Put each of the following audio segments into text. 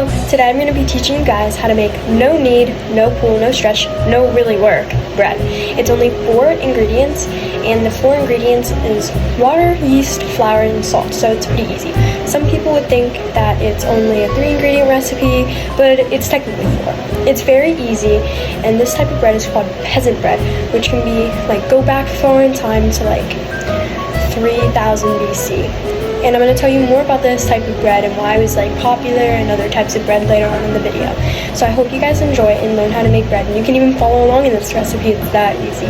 Hello, today I'm going to be teaching you guys how to make no knead, no pull, no stretch, no really work bread. It's only 4 ingredients, and the 4 ingredients is water, yeast, flour, and salt, so it's pretty easy. Some people would think that it's only a 3-ingredient recipe, but it's technically 4. It's very easy, and this type of bread is called peasant bread, which can be go back far in time to 3000 BC. And I'm going to tell you more about this type of bread and why it was popular and other types of bread later on in the video. So I hope you guys enjoy it and learn how to make bread. And you can even follow along in this recipe. It's that easy.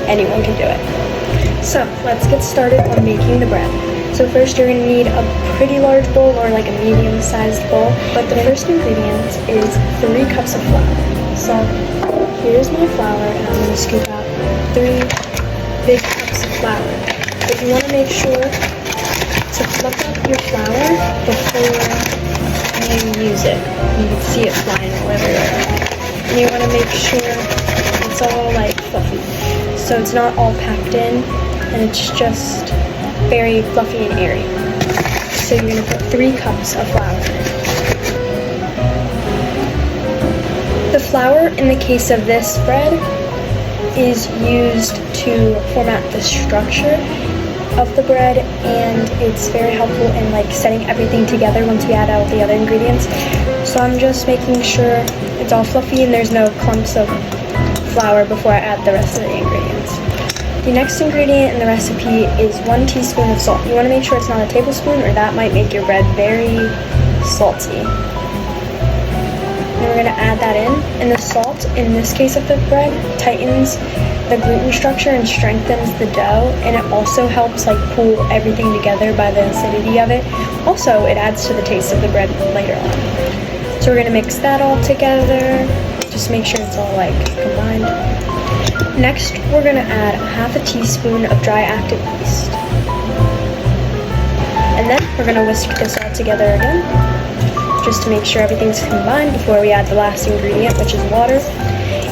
Anyone can do it. So let's get started on making the bread. So first you're going to need a pretty large bowl or a medium-sized bowl. But the first ingredient is 3 cups of flour. So here's my flour, and I'm going to scoop out 3 big cups of flour. But you want to make sure to fluff up your flour before you use it. You can see it flying all everywhere. And you want to make sure it's all fluffy. So it's not all packed in, and it's just very fluffy and airy. So you're going to put 3 cups of flour in it. The flour, in the case of this bread, is used to format the structure of the bread, and it's very helpful in setting everything together once we add all the other ingredients. So I'm just making sure it's all fluffy and there's no clumps of flour before I add the rest of the ingredients. The next ingredient in the recipe is 1 teaspoon of salt. You want to make sure it's not a tablespoon, or that might make your bread very salty. And we're going to add that in, and the salt in this case of the bread tightens the gluten structure and strengthens the dough, and it also helps pull everything together by the acidity of it. Also, it adds to the taste of the bread later on. So we're going to mix that all together. Just make sure it's all combined. Next, we're going to add 1/2 teaspoon of dry active yeast. And then we're going to whisk this all together again, just to make sure everything's combined before we add the last ingredient, which is water.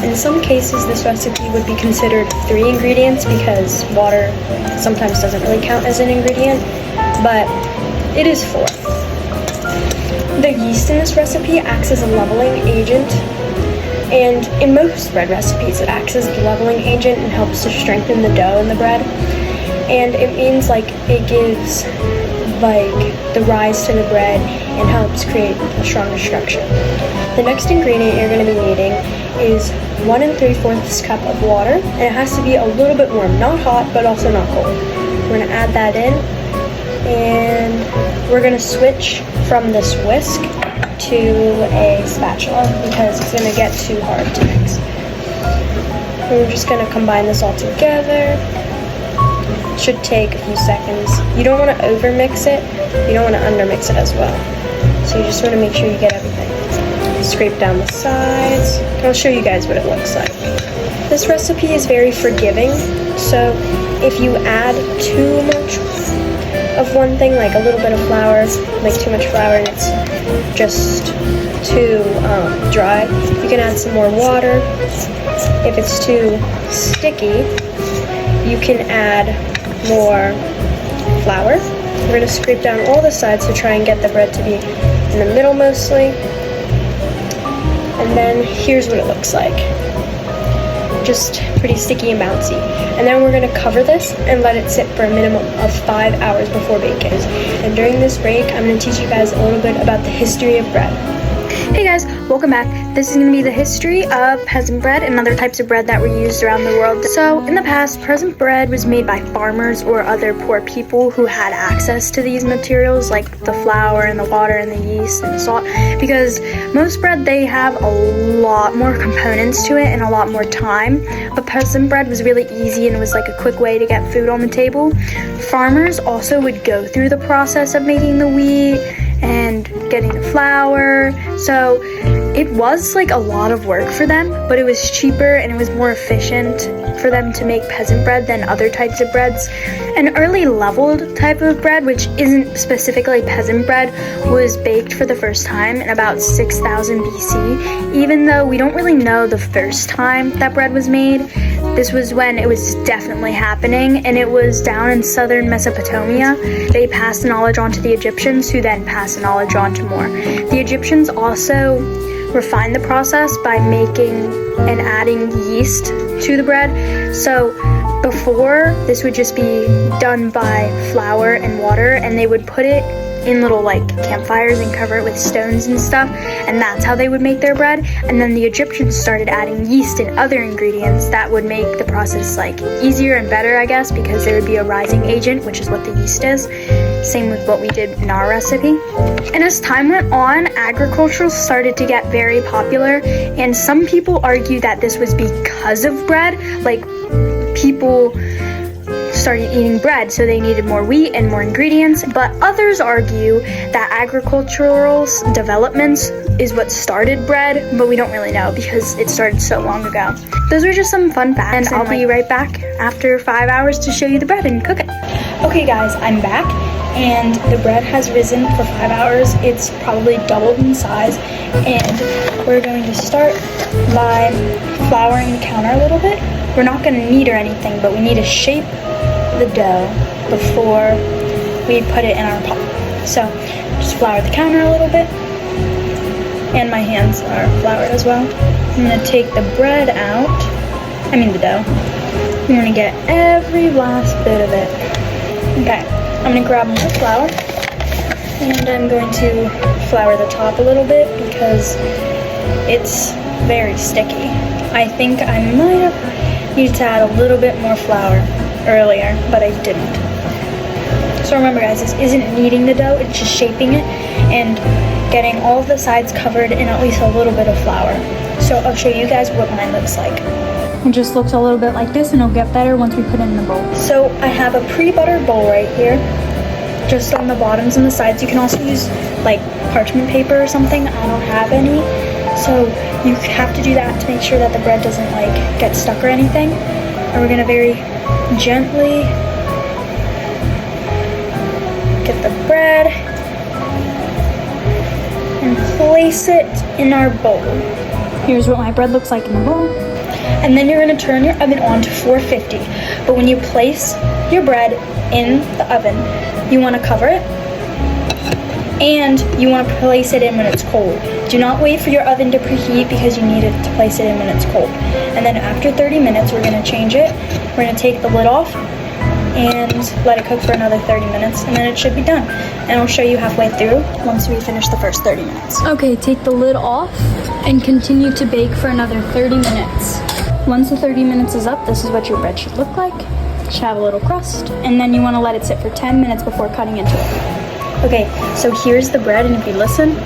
In some cases, this recipe would be considered 3 ingredients because water sometimes doesn't really count as an ingredient, but it is 4. The yeast in this recipe acts as a leveling agent, and in most bread recipes it acts as the leveling agent and helps to strengthen the dough in the bread. And it means it gives the rise to the bread and helps create a stronger structure. The next ingredient you're going to be needing is 1 3/4 cup of water, and it has to be a little bit warm, not hot but also not cold. We're going to add that in, and we're going to switch from this whisk to a spatula because it's going to get too hard to mix. We're just going to combine this all together. It should take a few seconds. You don't want to over mix it, you don't want to under mix it as well. So you just want to make sure you get everything. Scrape down the sides. I'll show you guys what it looks like. This recipe is very forgiving, so if you add too much of one thing, a little bit of flour, too much flour and it's just too dry, you can add some more water. If it's too sticky, you can add more flour. We're going to scrape down all the sides to try and get the bread to be in the middle mostly. And then here's what it looks like. Just pretty sticky and bouncy. And then we're going to cover this and let it sit for a minimum of 5 hours before baking. And during this break, I'm going to teach you guys a little bit about the history of bread. Hey guys, welcome back. This is going to be the history of peasant bread and other types of bread that were used around the world. So in the past, peasant bread was made by farmers or other poor people who had access to these materials like the flour and the water and the yeast and the salt, because most bread, they have a lot more components to it and a lot more time. But peasant bread was really easy and was a quick way to get food on the table. Farmers also would go through the process of making the wheat and getting the flour. So It was like a lot of work for them, but it was cheaper and it was more efficient for them to make peasant bread than other types of breads. An early leveled type of bread, which isn't specifically peasant bread, was baked for the first time in about 6000 BC. Even though we don't really know the first time that bread was made, this was when it was definitely happening, and it was down in southern Mesopotamia. They passed the knowledge on to the Egyptians, who then passed the knowledge on to more. The Egyptians also refined the process by making and adding yeast to the bread. So before, this would just be done by flour and water, and they would put it in little like campfires and cover it with stones and stuff, and that's how they would make their bread. And then the Egyptians started adding yeast and other ingredients that would make the process like easier and better, I guess, because there would be a rising agent, which is what the yeast is. Same with what we did in our recipe. And as time went on, agriculture started to get very popular, and some people argue that this was because of bread. Like, people started eating bread, so they needed more wheat and more ingredients. But others argue that agricultural developments is what started bread, but we don't really know because it started so long ago. Those were just some fun facts, and I'll be right back after 5 hours to show you the bread and cook it. Okay guys, I'm back, and the bread has risen for 5 hours. It's probably doubled in size, and we're going to start by flouring the counter a little bit. We're not going to knead or anything, but we need to shape the dough before we put it in our pot. So just flour the counter a little bit, and my hands are floured as well. I'm going to take the bread out, the dough. I'm going to get every last bit of it. Okay, I'm going to grab more flour, and I'm going to flour the top a little bit because it's very sticky. I think I might have needed to add a little bit more flour earlier, but I didn't. So remember guys, this isn't kneading the dough, it's just shaping it and getting all of the sides covered in at least a little bit of flour. So I'll show you guys what mine looks like. It just looks a little bit like this, and it'll get better once we put it in the bowl. So I have a pre-buttered bowl right here, just on the bottoms and the sides. You can also use like parchment paper or something. I don't have any, so you have to do that to make sure that the bread doesn't like get stuck or anything. And we're gonna very gently get the bread and place it in our bowl. Here's what my bread looks like in the bowl. And then you're gonna turn your oven on to 450. But when you place your bread in the oven, you wanna cover it, and you wanna place it in when it's cold. Do not wait for your oven to preheat because you need it to place it in when it's cold. And then after 30 minutes, we're gonna change it. We're gonna take the lid off and let it cook for another 30 minutes, and then it should be done. And I'll show you halfway through once we finish the first 30 minutes. Okay, take the lid off and continue to bake for another 30 minutes. Once the 30 minutes is up, this is what your bread should look like. It should have a little crust, and then you wanna let it sit for 10 minutes before cutting into it. Okay, so here's the bread, and if you listen,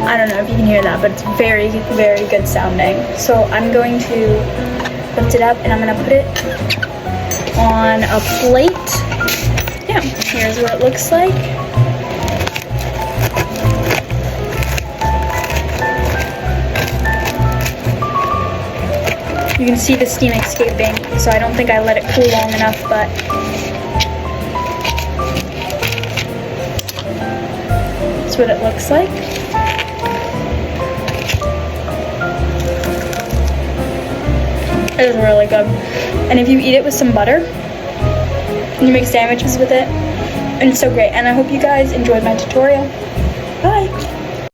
I don't know if you can hear that, but it's very, very good sounding. So I'm going to lift it up, and I'm gonna put it on a plate. Yeah, here's what it looks like. You can see the steam escaping, so I don't think I let it cool long enough, but that's what it looks like. It is really good. And if you eat it with some butter, and you make sandwiches with it, and it's so great. And I hope you guys enjoyed my tutorial.